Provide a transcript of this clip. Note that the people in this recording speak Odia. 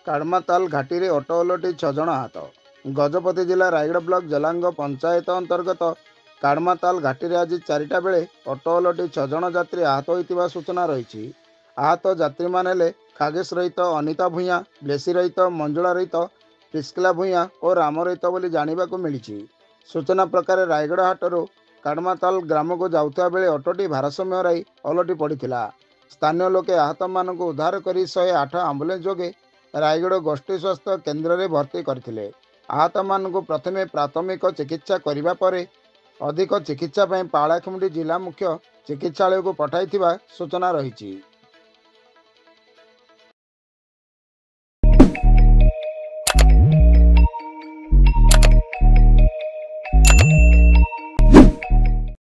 କାଡମାତାଲ ଘାଟିରେ ଅଟୋ ଓଲଟି 6 ଜଣ ଆହତ। ଗଜପତି ଜିଲ୍ଲା ରାୟଗଡ଼ା ବ୍ଲକ ଜଲାଙ୍ଗ ପଞ୍ଚାୟତ ଅନ୍ତର୍ଗତ କାଡମାତାଲ ଘାଟିରେ ଆଜି 4ଟା ବେଳେ ଅଟୋ ଓଲଟି 6 ଜଣ ଯାତ୍ରୀ ଆହତ ହୋଇଥିବା ସୂଚନା ରହିଛି। ଆହତ ଯାତ୍ରୀମାନେ ହେଲେ ଖାଗେଶ ରହିତ, ଅନିତା ଭୂୟାଁ, ବ୍ଲେସି ରହିତ, ମଞ୍ଜୁଳା ରହିତ, ପ୍ରିସ୍କିଲା ଭୂୟାଁ ଓ ରାମ ରହିତ ବୋଲି ଜାଣିବାକୁ ମିଳିଛି। ସୂଚନା ପ୍ରକାରେ ରାୟଗଡ଼ା ହାଟରୁ କାଡମାତାଲ ଗ୍ରାମକୁ ଯାଉଥିବା ବେଳେ ଅଟୋଟି ଭାରସାମ୍ୟ ହରାଇ ଓଲଟି ପଡ଼ିଥିଲା। ସ୍ଥାନୀୟ ଲୋକେ ଆହତମାନଙ୍କୁ ଉଦ୍ଧାର କରି 108 ଆମ୍ବୁଲାନ୍ସ ଯୋଗେ ରାୟଗଡ଼ ଗୋଷ୍ଠୀ ସ୍ୱାସ୍ଥ୍ୟ କେନ୍ଦ୍ରରେ ଭର୍ତ୍ତି କରିଥିଲେ। ଆହତମାନଙ୍କୁ ପ୍ରଥମେ ପ୍ରାଥମିକ ଚିକିତ୍ସା କରିବା ପରେ ଅଧିକ ଚିକିତ୍ସା ପାଇଁ ପାଳାଖେମୁଣ୍ଡି ଜିଲ୍ଲା ମୁଖ୍ୟ ଚିକିତ୍ସାଳୟକୁ ପଠାଇଥିବା ସୂଚନା ରହିଛି।